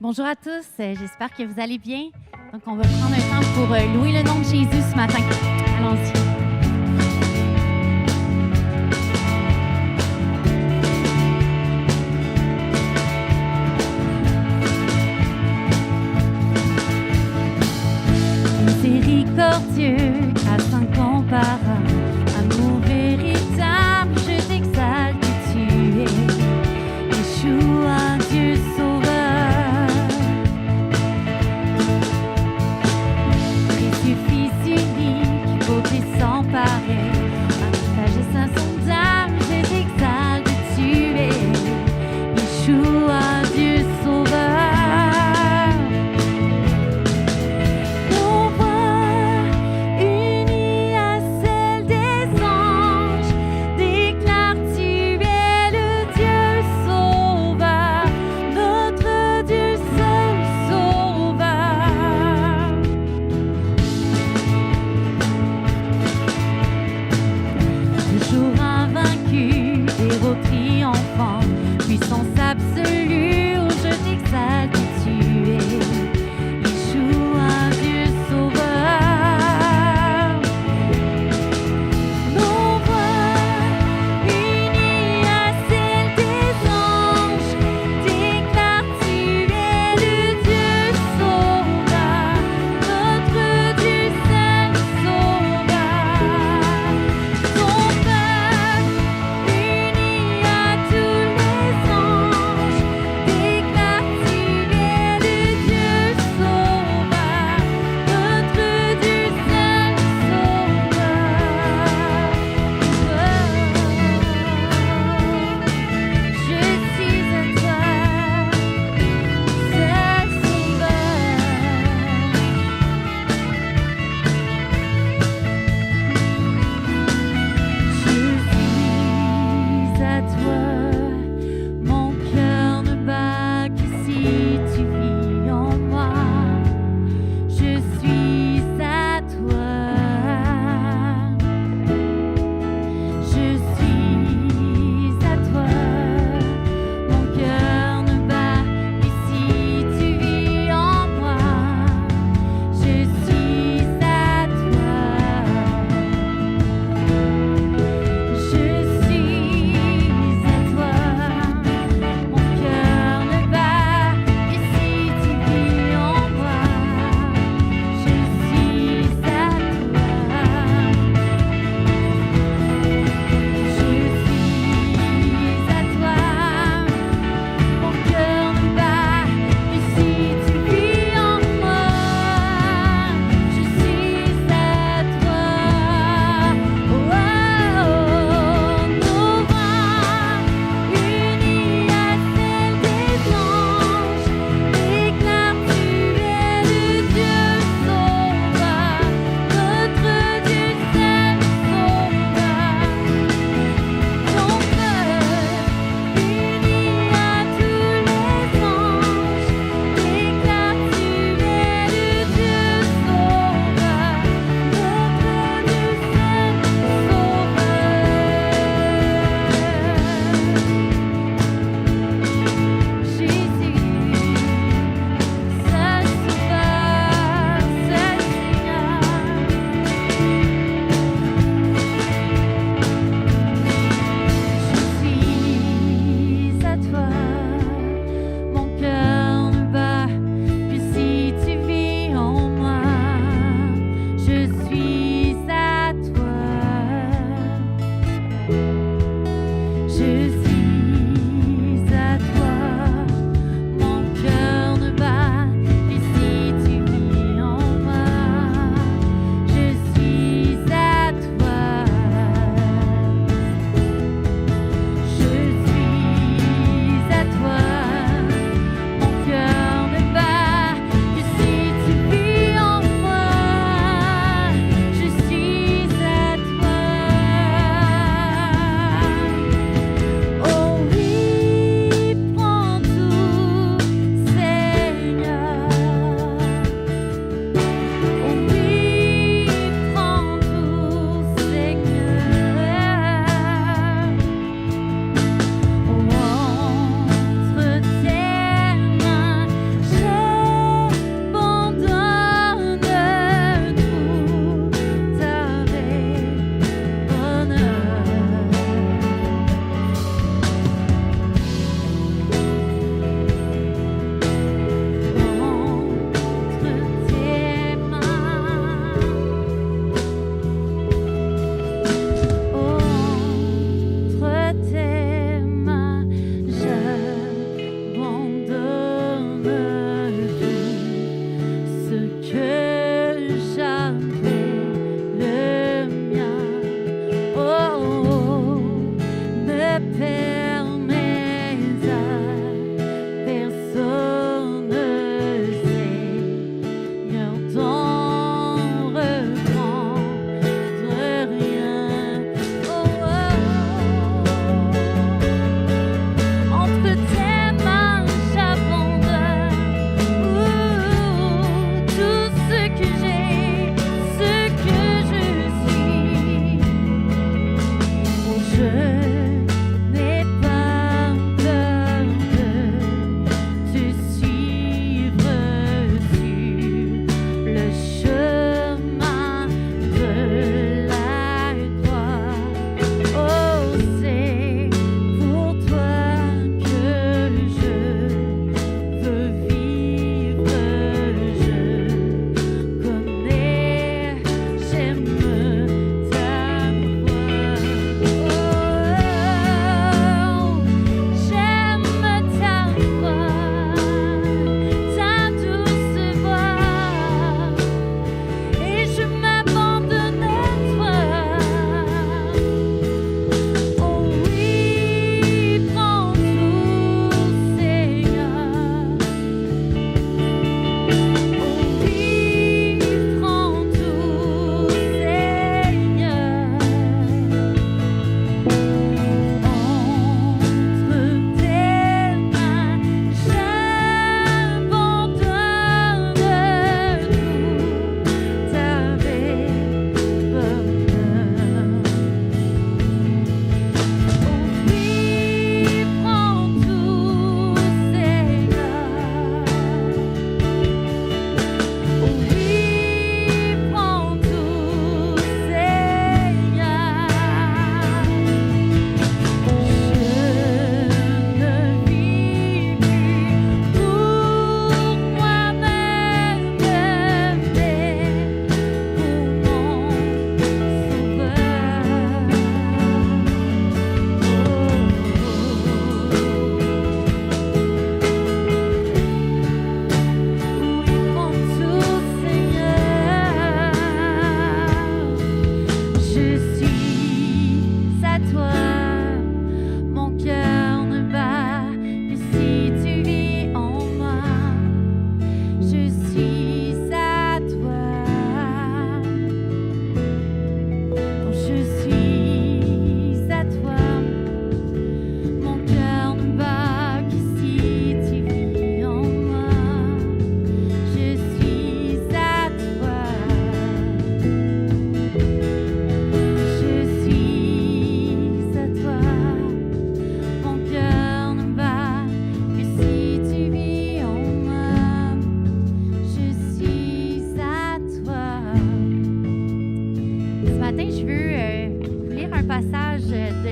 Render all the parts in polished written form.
Bonjour à tous, j'espère que vous allez bien. Donc, on va prendre un temps pour louer le nom de Jésus ce matin. Allons-y. Miséricordieux, grâce incomparable, amour véritable, je t'exalte, tu es Yeshua, Dieu sauveur. Précieux Fils unique, beauté sans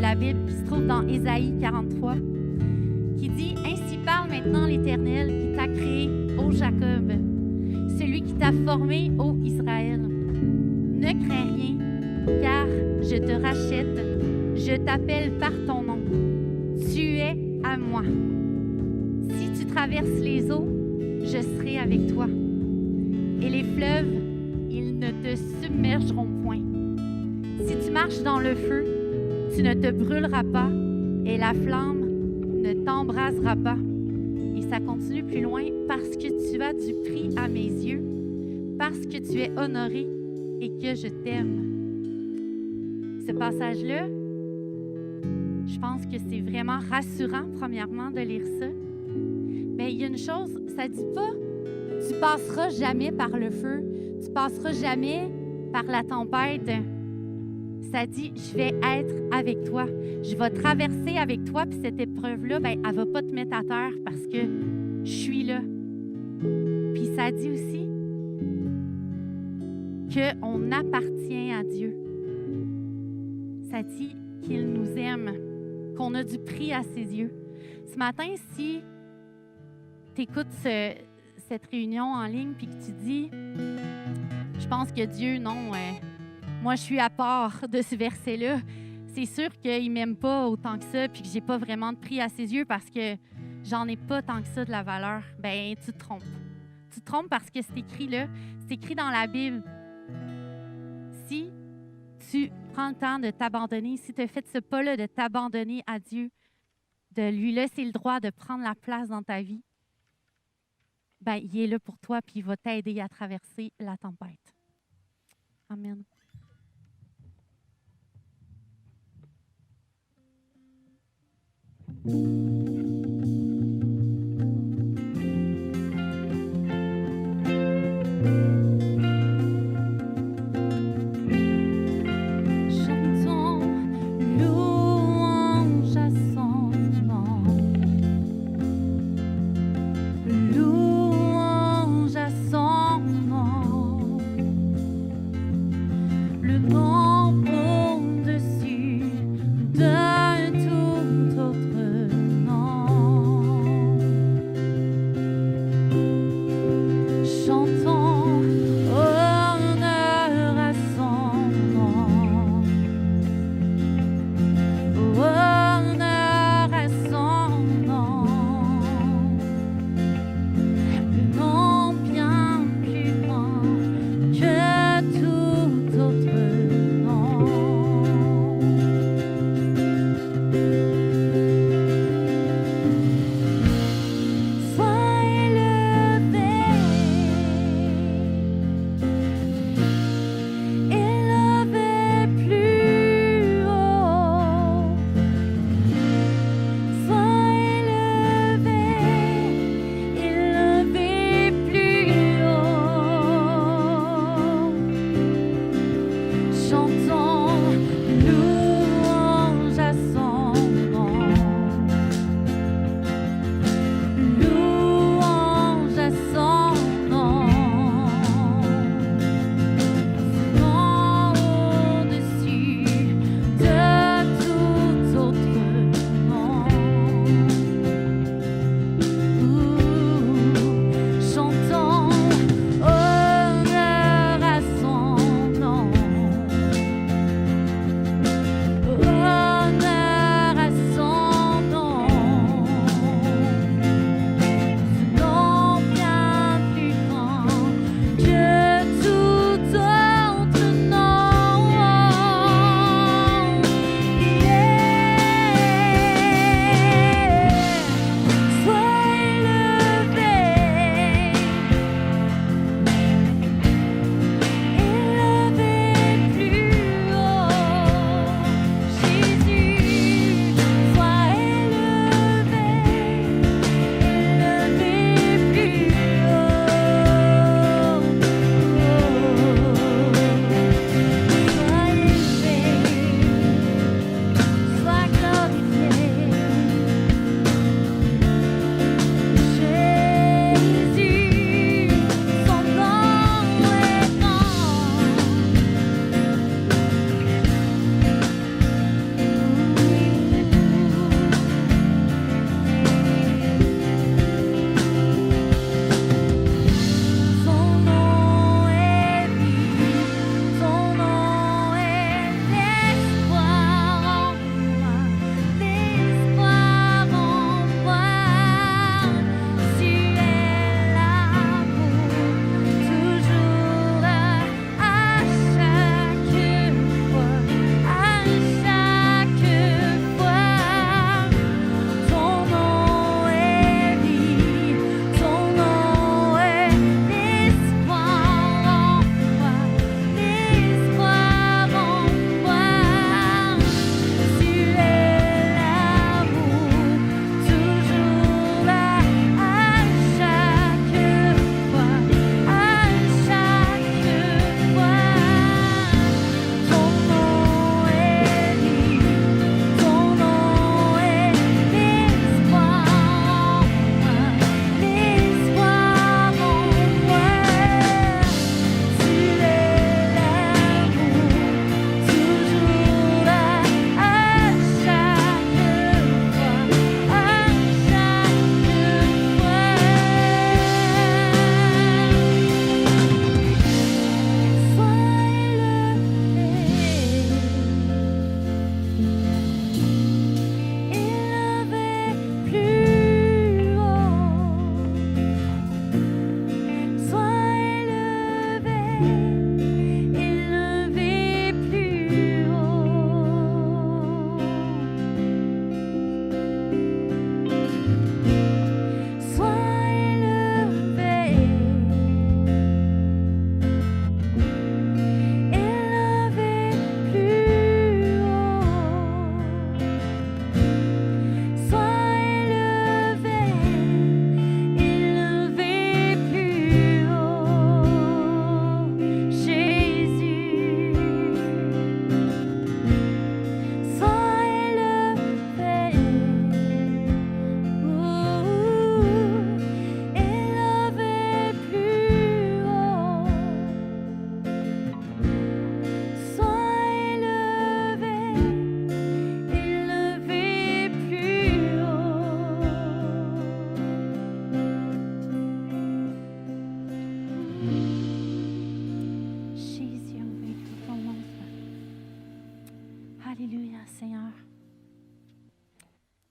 la Bible qui se trouve dans Ésaïe 43, qui dit « Ainsi parle maintenant l'Éternel qui t'a créé, ô Jacob, celui qui t'a formé, ô Israël. Ne crains rien, car je te rachète, je t'appelle par ton nom. Tu es à moi. Si tu traverses les eaux, je serai avec toi. Et les fleuves, ils ne te submergeront point. Si tu marches dans le feu, tu ne te brûleras pas et la flamme ne t'embrasera pas. » Et ça continue plus loin. « Parce que tu as du prix à mes yeux, parce que tu es honoré et que je t'aime. » Ce passage-là, je pense que c'est vraiment rassurant, premièrement, de lire ça. Mais il y a une chose, ça ne dit pas « tu passeras jamais par le feu, tu passeras jamais par la tempête ». Ça dit « je vais être avec toi, je vais traverser avec toi ». Puis cette épreuve-là, elle ne va pas te mettre à terre parce que je suis là. Puis ça dit aussi qu'on appartient à Dieu. Ça dit qu'il nous aime, qu'on a du prix à ses yeux. Ce matin, si tu écoutes cette réunion en ligne puis que tu dis « je pense que Dieu, non, moi je suis à part de ce verset-là », c'est sûr qu'il ne m'aime pas autant que ça puis que je n'ai pas vraiment de prix à ses yeux parce que j'en ai pas tant que ça de la valeur. Ben tu te trompes. Tu te trompes parce que c'est écrit là, c'est écrit dans la Bible. Si tu prends le temps de t'abandonner, si tu as fait ce pas-là de t'abandonner à Dieu, de lui laisser le droit de prendre la place dans ta vie, ben, il est là pour toi puis il va t'aider à traverser la tempête. Amen. Au-dessus de tout autre nom.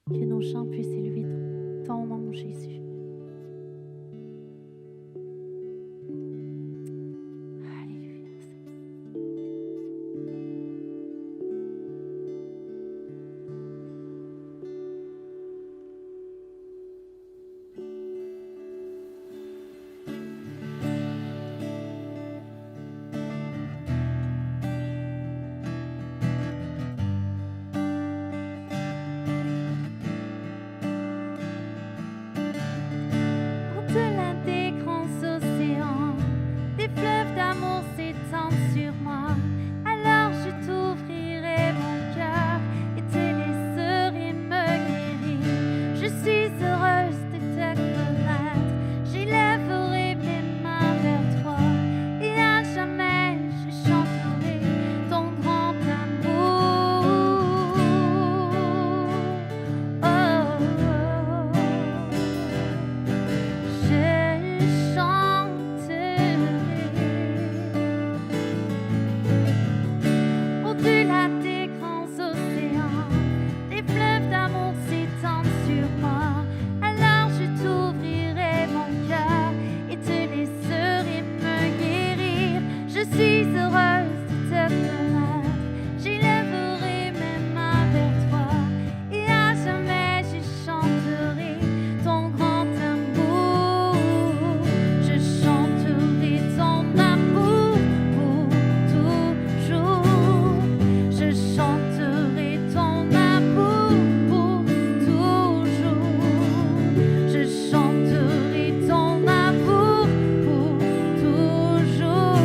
Que nos chants puissent élever ton nom, Jésus. Alléluia. Au-delà des grands océans, des fleuves d'amour s'étendent sur moi. Alors je t'ouvrirai mon cœur et te laisserai me guérir. Je suis heureuse de te connaître, j'élèverai mes mains vers toi et à jamais je chanterai ton grand amour. Oh, oh, oh. Je chanterai au-delà des grands océans, des fleuves d'amour s'étendent sur moi. Alors je t'ouvrirai mon cœur et te laisserai me guérir. Je suis heureuse de te connaître, j'élèverai mes mains vers toi et à jamais je chanterai ton grand amour. Je chanterai ton amour pour toujours. Je chanterai ton amour pour toujours. Je chanterai ton amour pour toujours.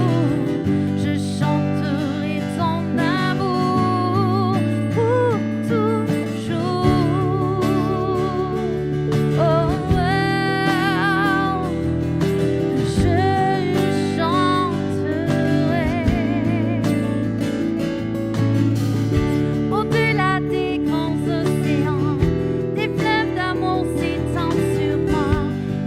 Je chanterai ton amour pour toujours. Oh, je chanterai au-delà des grands océans, des fleuves d'amour s'étendent sur moi.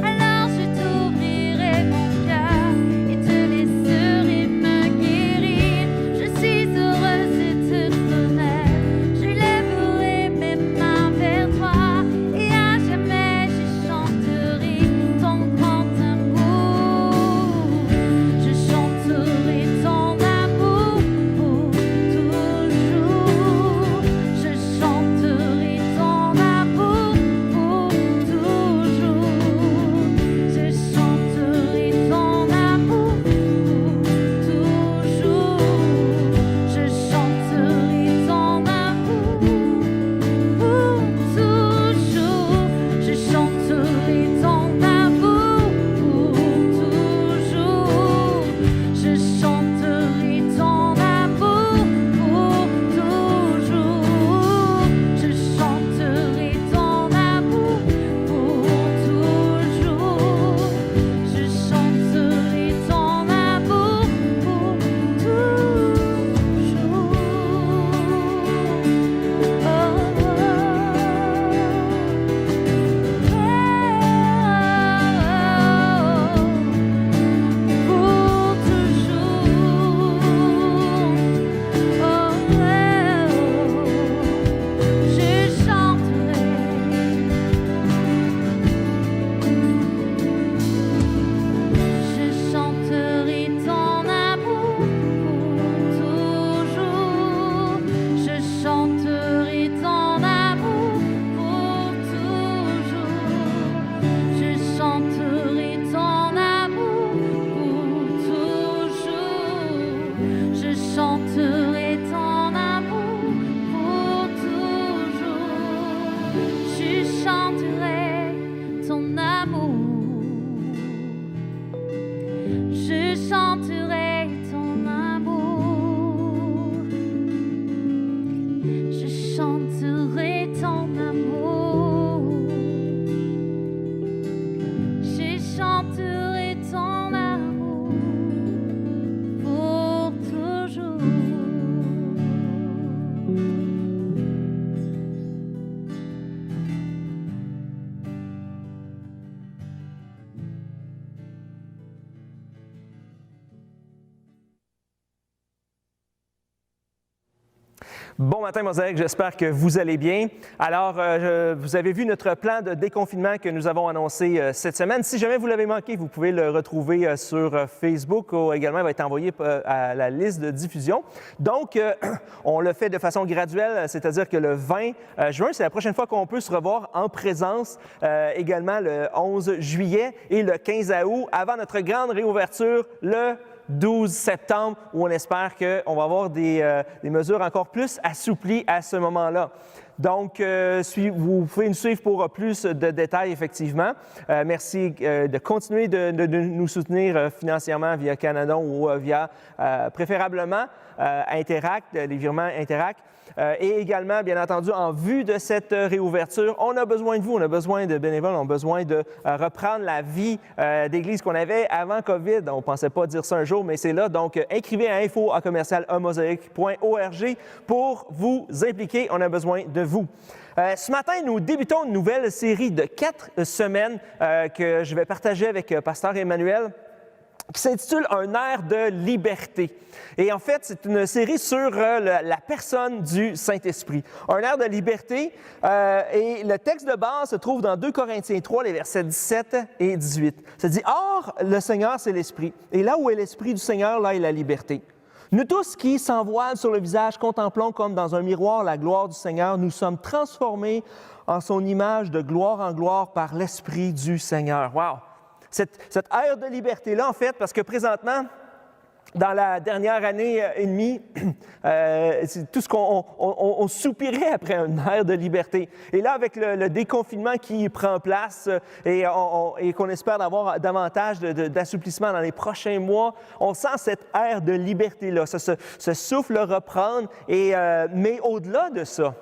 Alors je t'ouvrirai mon cœur et te laisserai me guérir. Je suis heureuse de te connaître, j'élèverai mes mains vers toi et à jamais je chanterai ton grand amour. Je chanterai ton amour pour toujours. Je chanterai ton amour pour toujours. Je chanterai ton amour pour toujours. Je chanterai ton amour pour toujours. Je chanterai ton amour pour toujours. Je chanterai ton amour pour toujours. Je chanterai ton amour pour toujours. Je chanterai ton amour pour Bon matin, Mosaïque, j'espère que vous allez bien. Alors, vous avez vu notre plan de déconfinement que nous avons annoncé cette semaine. Si jamais vous l'avez manqué, vous pouvez le retrouver sur Facebook ou également il va être envoyé à la liste de diffusion. Donc, on le fait de façon graduelle, c'est-à-dire que le 20 juin, c'est la prochaine fois qu'on peut se revoir en présence, également le 11 juillet et le 15 août, avant notre grande réouverture, le 12 septembre, où on espère qu'on va avoir des mesures encore plus assouplies à ce moment-là. Donc, vous pouvez nous suivre pour plus de détails, effectivement. Merci de continuer de nous soutenir financièrement via Canada ou via, préférablement, Interact, les virements Interact. Et également, bien entendu, en vue de cette réouverture, on a besoin de vous, on a besoin de bénévoles, on a besoin de reprendre la vie d'église qu'on avait avant COVID. On ne pensait pas dire ça un jour, mais c'est là. Donc, écrivez à info@mosaic.org pour vous impliquer. On a besoin de vous. Ce matin, nous débutons une nouvelle série de 4 semaines que je vais partager avec Pasteur Emmanuel, qui s'intitule « Un air de liberté ». Et en fait, c'est une série sur la personne du Saint-Esprit. Un air de liberté. Et le texte de base se trouve dans 2 Corinthiens 3, les versets 17 et 18. Ça dit « Or, le Seigneur, c'est l'Esprit. Et là où est l'Esprit du Seigneur, là est la liberté. Nous tous qui, sans voile sur le visage, contemplons comme dans un miroir la gloire du Seigneur, nous sommes transformés en son image de gloire en gloire par l'Esprit du Seigneur. » Wow! Cette ère de liberté-là, en fait, parce que présentement, dans la dernière année et demie, c'est tout ce qu'on soupirait après une ère de liberté. Et là, avec le déconfinement qui prend place et qu'on espère avoir davantage d'assouplissement dans les prochains mois, on sent cette ère de liberté-là, ce souffle reprendre. Mais au-delà de ça,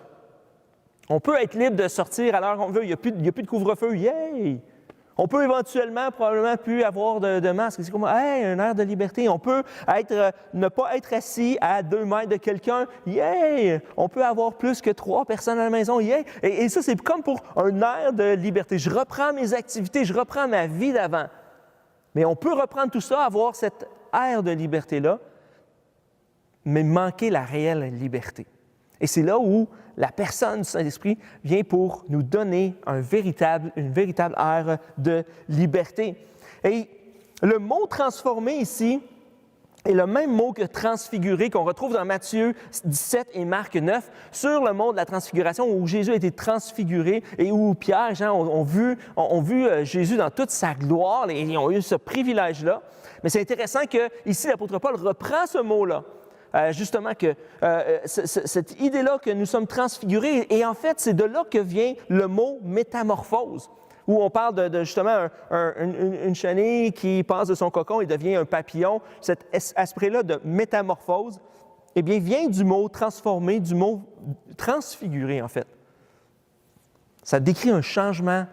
on peut être libre de sortir à l'heure qu'on veut. Il n'y a plus de couvre-feu. Yay! On peut éventuellement, probablement, plus avoir de masque. C'est comme, hey, un air de liberté. On peut ne pas être assis à 2 mètres de quelqu'un. Yeah! On peut avoir plus que 3 personnes à la maison. Yeah! Et ça, c'est comme pour un air de liberté. Je reprends mes activités, je reprends ma vie d'avant. Mais on peut reprendre tout ça, avoir cette air de liberté-là, mais manquer la réelle liberté. Et c'est là où la personne du Saint-Esprit vient pour nous donner une véritable ère de liberté. Et le mot « transformer » ici est le même mot que « transfigurer » qu'on retrouve dans Matthieu 17 et Marc 9, sur le mot de la transfiguration où Jésus a été transfiguré et où Pierre et Jean ont vu Jésus dans toute sa gloire et ils ont eu ce privilège-là. Mais c'est intéressant qu'ici, l'apôtre Paul reprend ce mot-là. Justement, cette idée-là que nous sommes transfigurés. Et en fait, c'est de là que vient le mot « métamorphose », où on parle de justement une chenille qui passe de son cocon et devient un papillon. Cet aspect-là de métamorphose, eh bien, vient du mot « transformer », du mot « transfigurer », en fait. Ça décrit un changement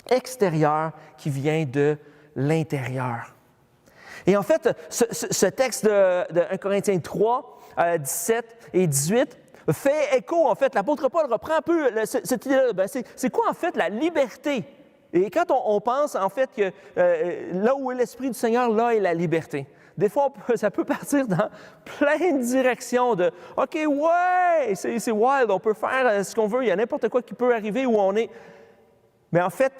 extérieur qui vient de l'intérieur. Et en fait, ce texte de 1 Corinthiens 3, 17 et 18 fait écho, en fait, l'apôtre Paul reprend un peu cette idée-là. C'est quoi, en fait, la liberté? Et quand on pense, en fait, que là où est l'Esprit du Seigneur, là est la liberté. Des fois, ça peut partir dans plein de directions de « OK, ouais, c'est wild, on peut faire ce qu'on veut, il y a n'importe quoi qui peut arriver où on est. » Mais en fait,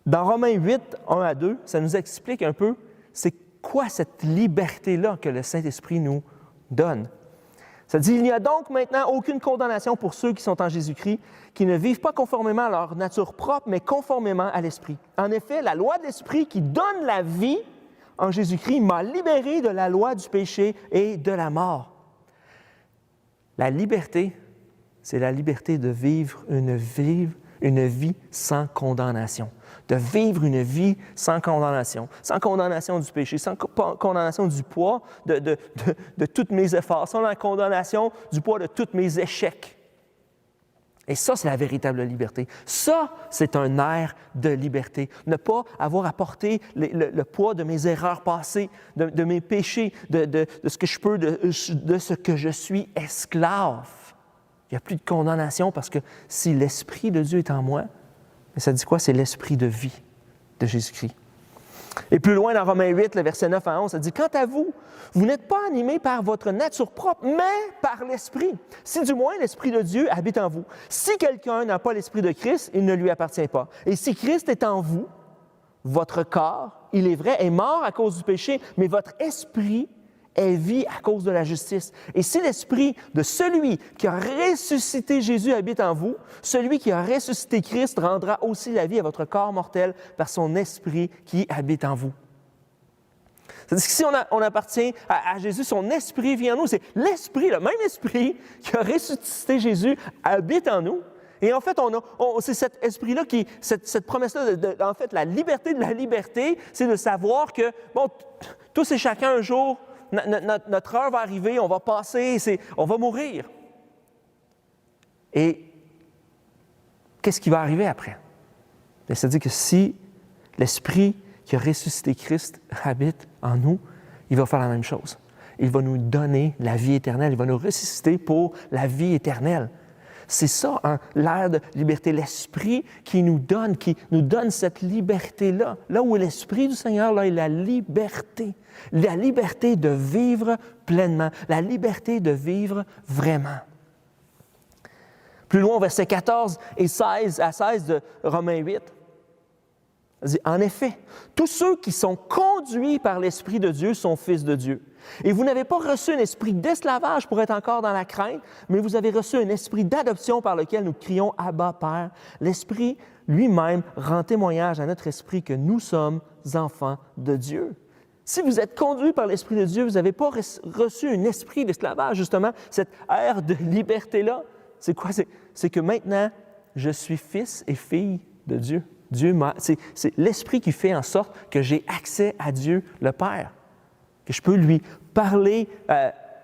dans Romains 8, 1 à 2, ça nous explique un peu c'est quoi cette liberté-là que le Saint-Esprit nous donne. Ça dit « Il n'y a donc maintenant aucune condamnation pour ceux qui sont en Jésus-Christ, qui ne vivent pas conformément à leur nature propre, mais conformément à l'Esprit. En effet, la loi de l'Esprit qui donne la vie en Jésus-Christ m'a libéré de la loi du péché et de la mort. » La liberté, c'est la liberté de vivre une vie sans condamnation. De vivre une vie sans condamnation du péché, sans condamnation du poids de tous mes efforts, sans la condamnation du poids de tous mes échecs. Et ça, c'est la véritable liberté. Ça, c'est un air de liberté. Ne pas avoir à porter le poids de mes erreurs passées, de mes péchés, de ce que je peux, de ce que je suis esclave. Il n'y a plus de condamnation parce que si l'Esprit de Dieu est en moi, ça dit quoi? C'est l'Esprit de vie de Jésus-Christ. Et plus loin, dans Romains 8, le verset 9 à 11, ça dit « Quant à vous, vous n'êtes pas animés par votre nature propre, mais par l'Esprit. Si du moins l'Esprit de Dieu habite en vous. Si quelqu'un n'a pas l'Esprit de Christ, il ne lui appartient pas. Et si Christ est en vous, votre corps, il est vrai, est mort à cause du péché, mais votre esprit est vie à cause de la justice. Et si l'Esprit de celui qui a ressuscité Jésus habite en vous, celui qui a ressuscité Christ rendra aussi la vie à votre corps mortel par son Esprit qui habite en vous. » C'est-à-dire que si on appartient à Jésus, son Esprit vit en nous. C'est l'Esprit, le même Esprit qui a ressuscité Jésus habite en nous. Et en fait, c'est cet esprit-là cette promesse-là, en fait, la liberté de la liberté, c'est de savoir que, bon, tous et chacun, un jour, notre heure va arriver, on va passer, on va mourir. Et qu'est-ce qui va arriver après? C'est-à-dire que si l'Esprit qui a ressuscité Christ habite en nous, il va faire la même chose. Il va nous donner la vie éternelle, il va nous ressusciter pour la vie éternelle. C'est ça, l'air de liberté, l'Esprit qui nous donne cette liberté-là. Là où est l'Esprit du Seigneur, là est la liberté de vivre pleinement, la liberté de vivre vraiment. Plus loin, versets 14 et 16 à 16 de Romains 8, ça dit, « En effet, tous ceux qui sont conduits par l'Esprit de Dieu sont fils de Dieu. Et vous n'avez pas reçu un esprit d'esclavage pour être encore dans la crainte, mais vous avez reçu un esprit d'adoption par lequel nous crions « Abba, Père ». L'Esprit lui-même rend témoignage à notre esprit que nous sommes enfants de Dieu. Si vous êtes conduits par l'Esprit de Dieu, vous n'avez pas reçu un esprit d'esclavage, justement, cette ère de liberté-là. C'est quoi? C'est que maintenant, je suis fils et fille de Dieu. C'est l'Esprit qui fait en sorte que j'ai accès à Dieu le Père, que je peux lui parler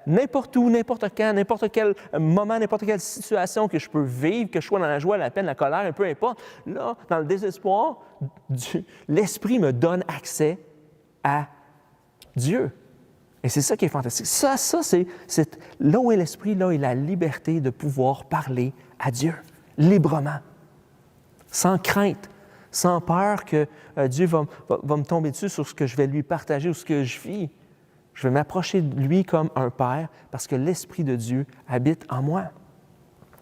n'importe où, n'importe quand, n'importe quel moment, n'importe quelle situation que je peux vivre, que je sois dans la joie, la peine, la colère, peu importe. Là, dans le désespoir, l'Esprit me donne accès à Dieu. Et c'est ça qui est fantastique. Ça c'est là où est l'Esprit, là est la liberté de pouvoir parler à Dieu, librement, sans crainte, sans peur que Dieu va me tomber dessus sur ce que je vais lui partager ou ce que je vis. Je vais m'approcher de lui comme un père parce que l'Esprit de Dieu habite en moi.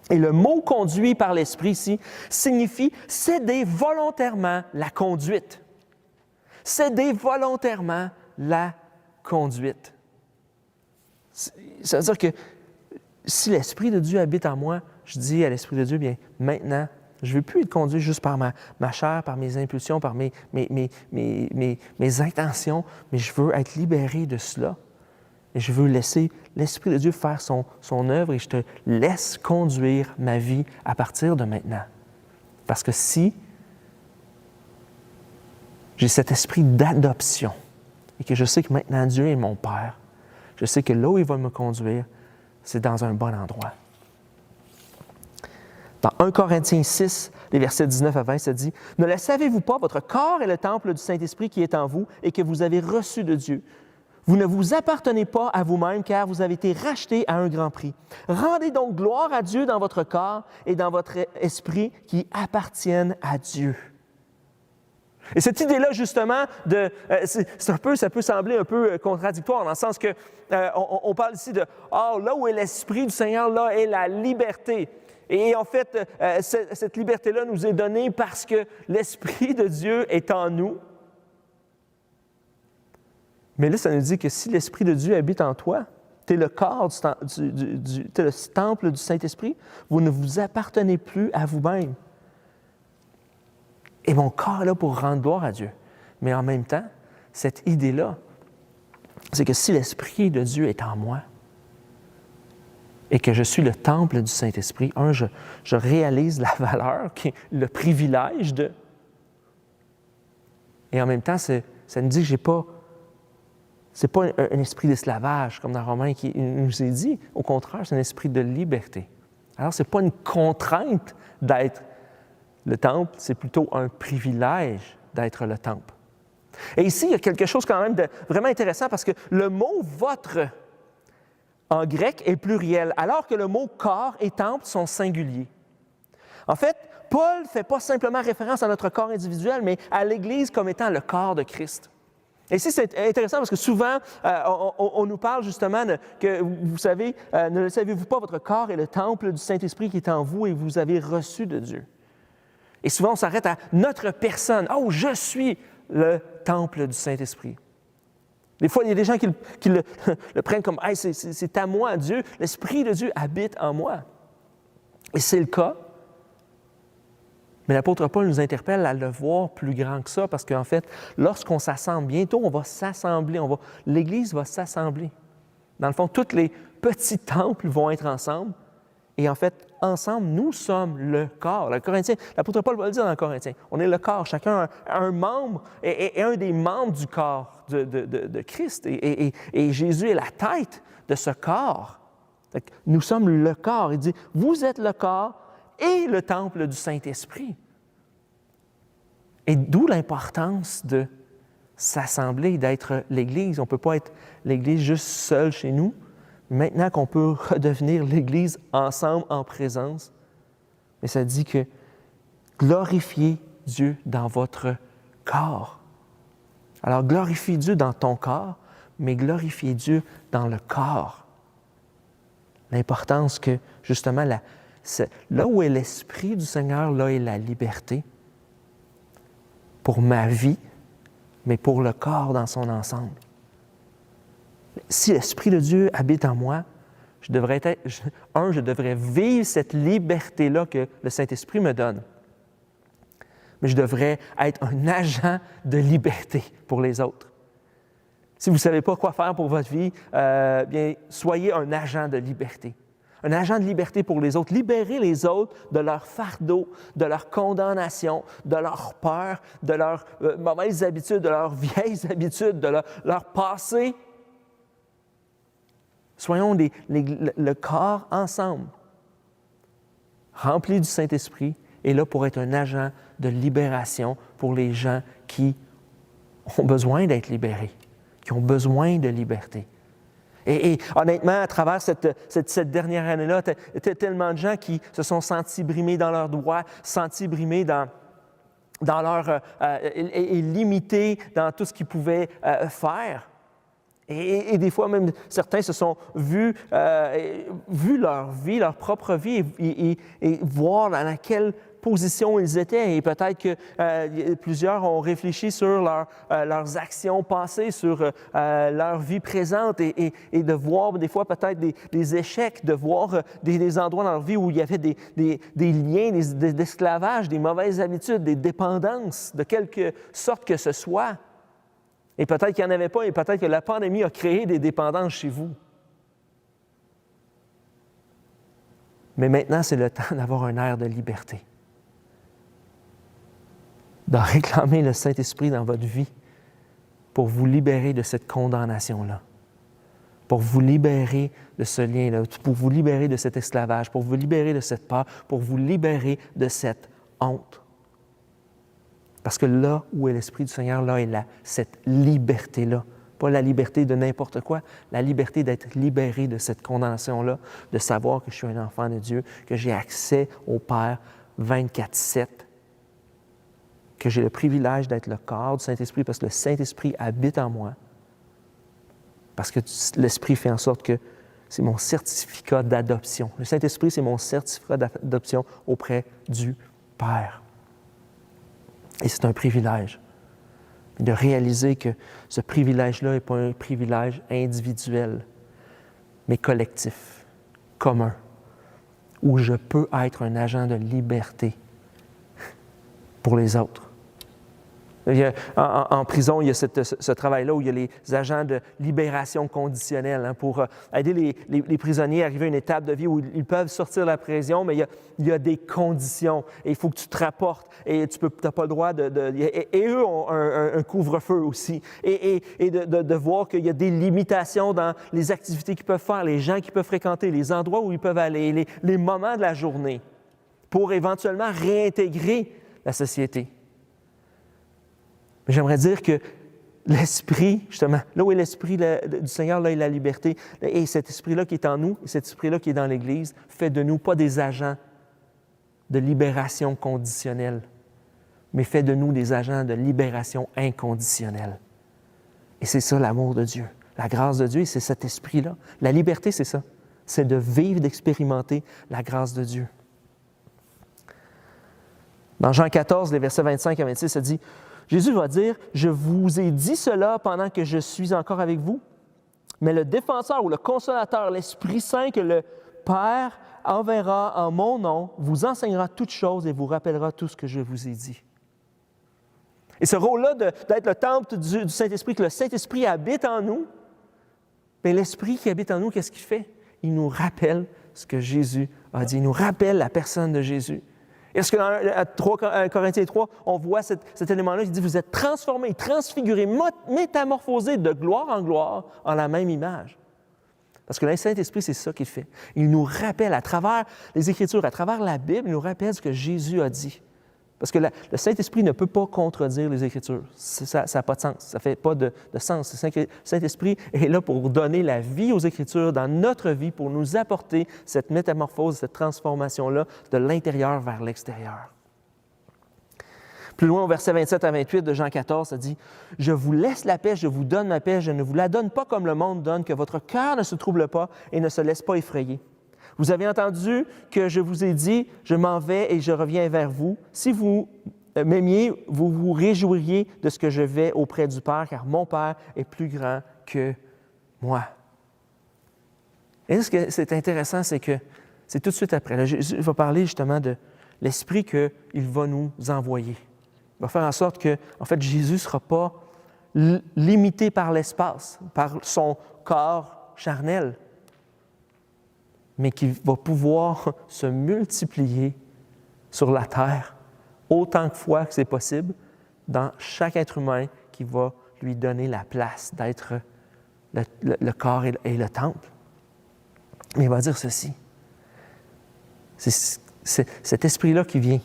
Et le mot « conduit par l'Esprit » ici signifie céder volontairement la conduite. Céder volontairement la conduite. Ça veut dire que si l'Esprit de Dieu habite en moi, je dis à l'Esprit de Dieu, bien, maintenant, je ne veux plus être conduit juste par ma chair, par mes impulsions, par mes intentions, mais je veux être libéré de cela. Et je veux laisser l'Esprit de Dieu faire son œuvre et je te laisse conduire ma vie à partir de maintenant. Parce que si j'ai cet esprit d'adoption et que je sais que maintenant Dieu est mon Père, je sais que là où il va me conduire, c'est dans un bon endroit. Dans 1 Corinthiens 6, les versets 19 à 20, ça dit « Ne le savez-vous pas, votre corps est le temple du Saint-Esprit qui est en vous et que vous avez reçu de Dieu. Vous ne vous appartenez pas à vous-même car vous avez été rachetés à un grand prix. Rendez donc gloire à Dieu dans votre corps et dans votre esprit qui appartiennent à Dieu. » Et cette idée-là, justement, ça peut sembler un peu contradictoire dans le sens que on parle ici de « là où est l'Esprit du Seigneur, là est la liberté. » Et en fait, cette liberté-là nous est donnée parce que l'Esprit de Dieu est en nous. Mais là, ça nous dit que si l'Esprit de Dieu habite en toi, tu es le corps, tu es le temple du Saint-Esprit, vous ne vous appartenez plus à vous-même. Et mon corps est là pour rendre gloire à Dieu. Mais en même temps, cette idée-là, c'est que si l'Esprit de Dieu est en moi, et que je suis le temple du Saint-Esprit, je réalise la valeur, qui est le privilège de... Et en même temps, ça nous dit que c'est pas un esprit d'esclavage, comme dans Romains qui nous est dit. Au contraire, c'est un esprit de liberté. Alors, ce n'est pas une contrainte d'être le temple, c'est plutôt un privilège d'être le temple. Et ici, il y a quelque chose quand même de vraiment intéressant parce que le mot « votre » en grec est pluriel, alors que le mot « corps » et « temple » sont singuliers. En fait, Paul ne fait pas simplement référence à notre corps individuel, mais à l'Église comme étant le corps de Christ. Et ici, c'est intéressant parce que souvent, on nous parle justement que, vous savez, ne le savez-vous pas, votre corps est le temple du Saint-Esprit qui est en vous et vous avez reçu de Dieu. Et souvent, on s'arrête à notre personne. « Oh, je suis le temple du Saint-Esprit. » Des fois, il y a des gens qui le prennent comme « Hey, c'est à moi, Dieu. L'Esprit de Dieu habite en moi. » Et c'est le cas. Mais l'apôtre Paul nous interpelle à le voir plus grand que ça, parce qu'en fait, lorsqu'on s'assemble, bientôt on va s'assembler, l'Église va s'assembler. Dans le fond, tous les petits temples vont être ensemble, et en fait, ensemble, nous sommes le corps. Le Corinthien, l'apôtre Paul va le dire dans le Corinthien, on est le corps, chacun a un membre, et un des membres du corps de Christ, et Jésus est la tête de ce corps. Nous sommes le corps. Il dit, vous êtes le corps, et le temple du Saint-Esprit. Et d'où l'importance de s'assembler, d'être l'Église. On ne peut pas être l'Église juste seule chez nous. Maintenant qu'on peut redevenir l'Église ensemble, en présence, mais ça dit que glorifiez Dieu dans votre corps. Alors, glorifie Dieu dans ton corps, mais glorifiez Dieu dans le corps. L'importance que, justement, là où est l'Esprit du Seigneur, là est la liberté pour ma vie, mais pour le corps dans son ensemble. Si l'Esprit de Dieu habite en moi, je devrais vivre cette liberté-là que le Saint-Esprit me donne. Mais je devrais être un agent de liberté pour les autres. Si vous ne savez pas quoi faire pour votre vie, bien, soyez un agent de liberté. Un agent de liberté pour les autres. Libérez les autres de leur fardeau, de leur condamnation, de leur peur, de leurs mauvaises habitudes, de leurs vieilles habitudes, de leur passé. Soyons le corps ensemble, rempli du Saint-Esprit, et là pour être un agent de libération pour les gens qui ont besoin d'être libérés, qui ont besoin de liberté. Et honnêtement, à travers cette dernière année-là, il y a tellement de gens qui se sont sentis brimés dans leurs droits, sentis brimés dans leur... et limités dans tout ce qu'ils pouvaient faire. Et des fois, même, certains se sont vus leur vie, leur propre vie, et voir dans laquelle position ils étaient. Et peut-être que plusieurs ont réfléchi sur leurs actions passées, sur leur vie présente, et de voir des fois peut-être des échecs, de voir des endroits dans leur vie où il y avait des liens d'esclavage, des mauvaises habitudes, des dépendances, de quelque sorte que ce soit. Et peut-être qu'il n'y en avait pas, et peut-être que la pandémie a créé des dépendances chez vous. Mais maintenant, c'est le temps d'avoir un air de liberté. De réclamer le Saint-Esprit dans votre vie pour vous libérer de cette condamnation-là, pour vous libérer de ce lien-là, pour vous libérer de cet esclavage, pour vous libérer de cette peur, pour vous libérer de cette honte. Parce que là où est l'Esprit du Seigneur, là est cette liberté-là. Pas la liberté de n'importe quoi, la liberté d'être libéré de cette condamnation-là, de savoir que je suis un enfant de Dieu, que j'ai accès au Père 24/7, que j'ai le privilège d'être le corps du Saint-Esprit parce que le Saint-Esprit habite en moi. Parce que l'Esprit fait en sorte que c'est mon certificat d'adoption. Le Saint-Esprit, c'est mon certificat d'adoption auprès du Père. Et c'est un privilège. De réaliser que ce privilège-là n'est pas un privilège individuel, mais collectif, commun, où je peux être un agent de liberté pour les autres. En prison, il y a ce travail-là où il y a les agents de libération conditionnelle pour aider les prisonniers à arriver à une étape de vie où ils peuvent sortir de la prison, mais il y a des conditions et il faut que tu te rapportes et tu n'as pas le droit et eux ont un couvre-feu aussi. Et de voir qu'il y a des limitations dans les activités qu'ils peuvent faire, les gens qu'ils peuvent fréquenter, les endroits où ils peuvent aller, les moments de la journée pour éventuellement réintégrer la société. J'aimerais dire que l'Esprit, justement, là où est l'Esprit du Seigneur, là est la liberté, et cet Esprit-là qui est en nous, et cet Esprit-là qui est dans l'Église, fait de nous pas des agents de libération conditionnelle, mais fait de nous des agents de libération inconditionnelle. Et c'est ça l'amour de Dieu. La grâce de Dieu, c'est cet esprit-là. La liberté, c'est ça. C'est de vivre, d'expérimenter la grâce de Dieu. Dans Jean 14, les versets 25 à 26, ça dit, Jésus va dire, « Je vous ai dit cela pendant que je suis encore avec vous, mais le défenseur ou le consolateur, l'Esprit Saint que le Père enverra en mon nom, vous enseignera toutes choses et vous rappellera tout ce que je vous ai dit. » Et ce rôle-là d'être le temple du Saint-Esprit, que le Saint-Esprit habite en nous, bien, l'Esprit qui habite en nous, qu'est-ce qu'il fait? Il nous rappelle ce que Jésus a dit. Il nous rappelle la personne de Jésus. Est-ce que dans Corinthiens 3, on voit cet élément-là qui dit « Vous êtes transformés, transfigurés, métamorphosés de gloire en gloire en la même image. » Parce que le Saint-Esprit, c'est ça qu'il fait. Il nous rappelle à travers les Écritures, à travers la Bible, il nous rappelle ce que Jésus a dit. Parce que le Saint-Esprit ne peut pas contredire les Écritures. Ça n'a pas de sens. Ça ne fait pas de sens. Le Saint-Esprit est là pour donner la vie aux Écritures dans notre vie, pour nous apporter cette métamorphose, cette transformation-là de l'intérieur vers l'extérieur. Plus loin, au verset 27 à 28 de Jean 14, ça dit « Je vous laisse la paix, je vous donne ma paix, je ne vous la donne pas comme le monde donne, que votre cœur ne se trouble pas et ne se laisse pas effrayer. Vous avez entendu que je vous ai dit, je m'en vais et je reviens vers vous. Si vous m'aimiez, vous vous réjouiriez de ce que je vais auprès du Père, car mon Père est plus grand que moi. » Et ce que c'est intéressant, c'est que c'est tout de suite après. Là, je vais parler justement de l'Esprit qu'il va nous envoyer. Il va faire en sorte que, en fait, Jésus ne sera pas limité par l'espace, par son corps charnel, mais qu'il va pouvoir se multiplier sur la terre autant de fois que c'est possible dans chaque être humain qui va lui donner la place d'être le corps et le temple. Mais il va dire ceci. C'est cet esprit-là qui vient.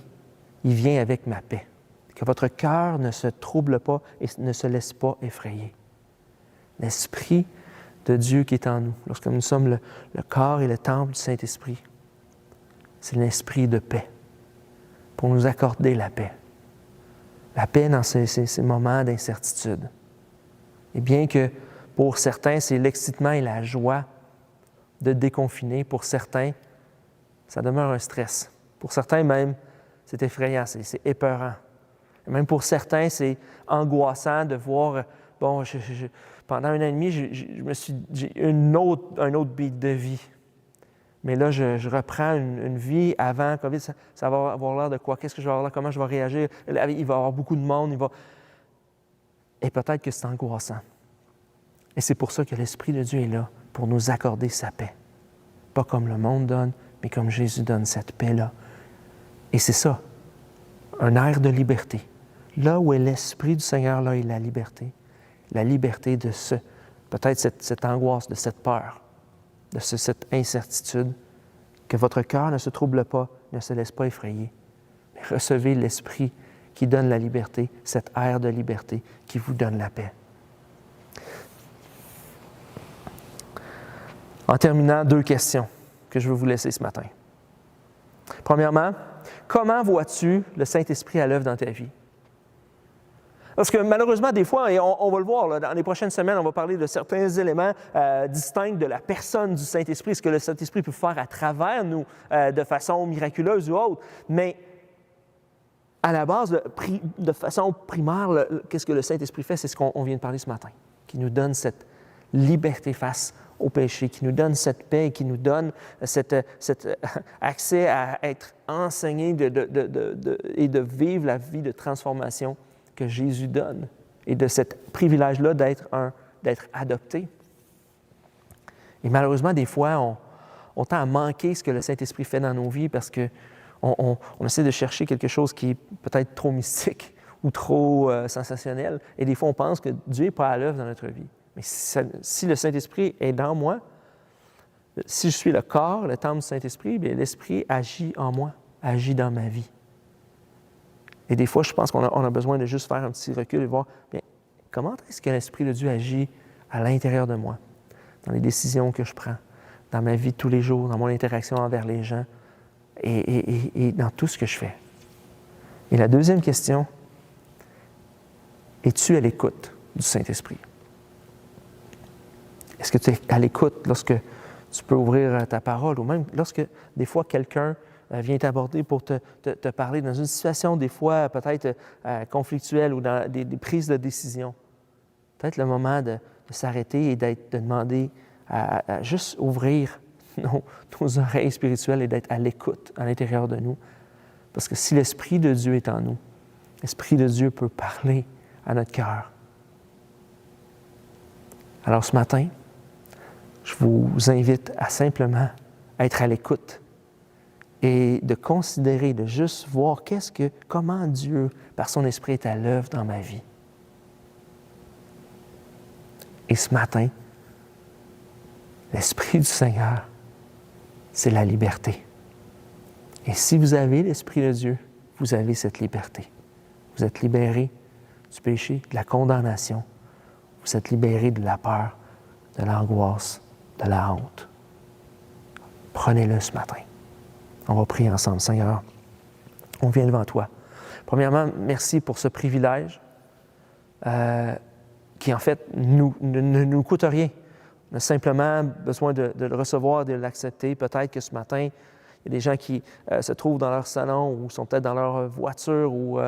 Il vient avec ma paix. Que votre cœur ne se trouble pas et ne se laisse pas effrayer. L'Esprit de Dieu qui est en nous, lorsque nous sommes le corps et le temple du Saint-Esprit, c'est l'esprit de paix, pour nous accorder la paix. La paix dans ces moments d'incertitude. Et bien que pour certains, c'est l'excitement et la joie de déconfiner, pour certains, ça demeure un stress. Pour certains même, c'est effrayant, c'est épeurant. Et même pour certains, c'est angoissant de voir, bon, pendant un an et demi, j'ai un autre beat de vie. Mais là, je reprends une vie avant COVID, ça va avoir l'air de quoi? Qu'est-ce que je vais avoir là? Comment je vais réagir? Il va y avoir beaucoup de monde. Et peut-être que c'est angoissant. Et c'est pour ça que l'Esprit de Dieu est là, pour nous accorder sa paix. Pas comme le monde donne, mais comme Jésus donne cette paix-là. Et c'est ça, un air de liberté. Là où est l'Esprit du Seigneur, là est la liberté. La liberté de peut-être cette angoisse, de cette peur, de cette incertitude, que votre cœur ne se trouble pas, ne se laisse pas effrayer. Mais recevez l'Esprit qui donne la liberté, cet air de liberté qui vous donne la paix. En terminant, 2 questions que je veux vous laisser ce matin. Premièrement, comment vois-tu le Saint-Esprit à l'œuvre dans ta vie? Parce que malheureusement, des fois, et on va le voir, là, dans les prochaines semaines, on va parler de certains éléments distincts de la personne du Saint-Esprit, ce que le Saint-Esprit peut faire à travers nous de façon miraculeuse ou autre. Mais à la base, de façon primaire, qu'est-ce que le Saint-Esprit fait? C'est ce qu'on vient de parler ce matin, qui nous donne cette liberté face au péché, qui nous donne cette paix, qui nous donne cet accès à être enseigné et de vivre la vie de transformation que Jésus donne, et de ce privilège-là d'être adopté. Et malheureusement, des fois, on tend à manquer ce que le Saint-Esprit fait dans nos vies parce qu'on essaie de chercher quelque chose qui est peut-être trop mystique ou trop sensationnel. Et des fois, on pense que Dieu n'est pas à l'œuvre dans notre vie. Mais si le Saint-Esprit est dans moi, si je suis le corps, le temple du Saint-Esprit, bien, l'Esprit agit en moi, agit dans ma vie. Et des fois, je pense qu'on a besoin de juste faire un petit recul et voir, bien, comment est-ce que l'Esprit de Dieu agit à l'intérieur de moi, dans les décisions que je prends, dans ma vie de tous les jours, dans mon interaction envers les gens et dans tout ce que je fais. Et la deuxième question, es-tu à l'écoute du Saint-Esprit? Est-ce que tu es à l'écoute lorsque tu peux ouvrir ta parole ou même lorsque des fois quelqu'un vient t'aborder pour te parler dans une situation des fois peut-être conflictuelle ou dans des prises de décision? Peut-être le moment de s'arrêter et de demander à juste ouvrir nos oreilles spirituelles et d'être à l'écoute à l'intérieur de nous. Parce que si l'Esprit de Dieu est en nous, l'Esprit de Dieu peut parler à notre cœur. Alors ce matin, je vous invite à simplement être à l'écoute et de considérer, de juste voir comment Dieu, par son Esprit, est à l'œuvre dans ma vie. Et ce matin, l'Esprit du Seigneur, c'est la liberté. Et si vous avez l'Esprit de Dieu, vous avez cette liberté. Vous êtes libérés du péché, de la condamnation. Vous êtes libérés de la peur, de l'angoisse, de la honte. Prenez-le ce matin. On va prier ensemble. Seigneur, on vient devant toi. Premièrement, merci pour ce privilège qui, en fait, ne nous coûte rien. On a simplement besoin de le recevoir, de l'accepter. Peut-être que ce matin, il y a des gens qui se trouvent dans leur salon ou sont peut-être dans leur voiture ou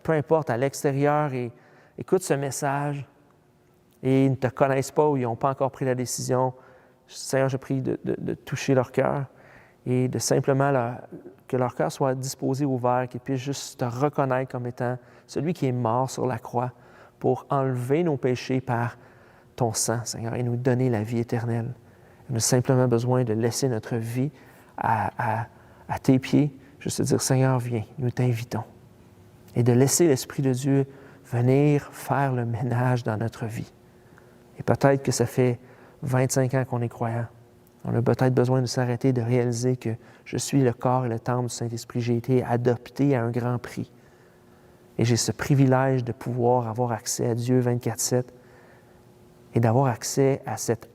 peu importe, à l'extérieur et écoutent ce message et ils ne te connaissent pas ou ils n'ont pas encore pris la décision. Seigneur, je prie de toucher leur cœur et de simplement que leur cœur soit disposé, ouvert, qu'ils puissent juste te reconnaître comme étant celui qui est mort sur la croix pour enlever nos péchés par ton sang, Seigneur, et nous donner la vie éternelle. On a simplement besoin de laisser notre vie à tes pieds, juste te dire, Seigneur, viens, nous t'invitons. Et de laisser l'Esprit de Dieu venir faire le ménage dans notre vie. Et peut-être que ça fait 25 ans qu'on est croyant. On a peut-être besoin de s'arrêter, de réaliser que je suis le corps et le temple du Saint-Esprit. J'ai été adopté à un grand prix. Et j'ai ce privilège de pouvoir avoir accès à Dieu 24/7 et d'avoir accès à cette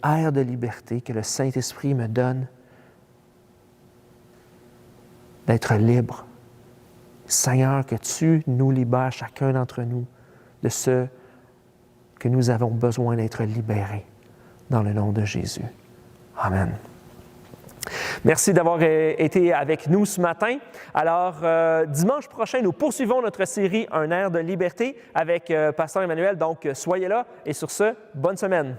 aire de liberté que le Saint-Esprit me donne, d'être libre. Seigneur, que tu nous libères, chacun d'entre nous, de ce que nous avons besoin d'être libérés, dans le nom de Jésus. Amen. Merci d'avoir été avec nous ce matin. Alors, dimanche prochain, nous poursuivons notre série « Un air de liberté » avec Pasteur Emmanuel. Donc, soyez là et sur ce, bonne semaine.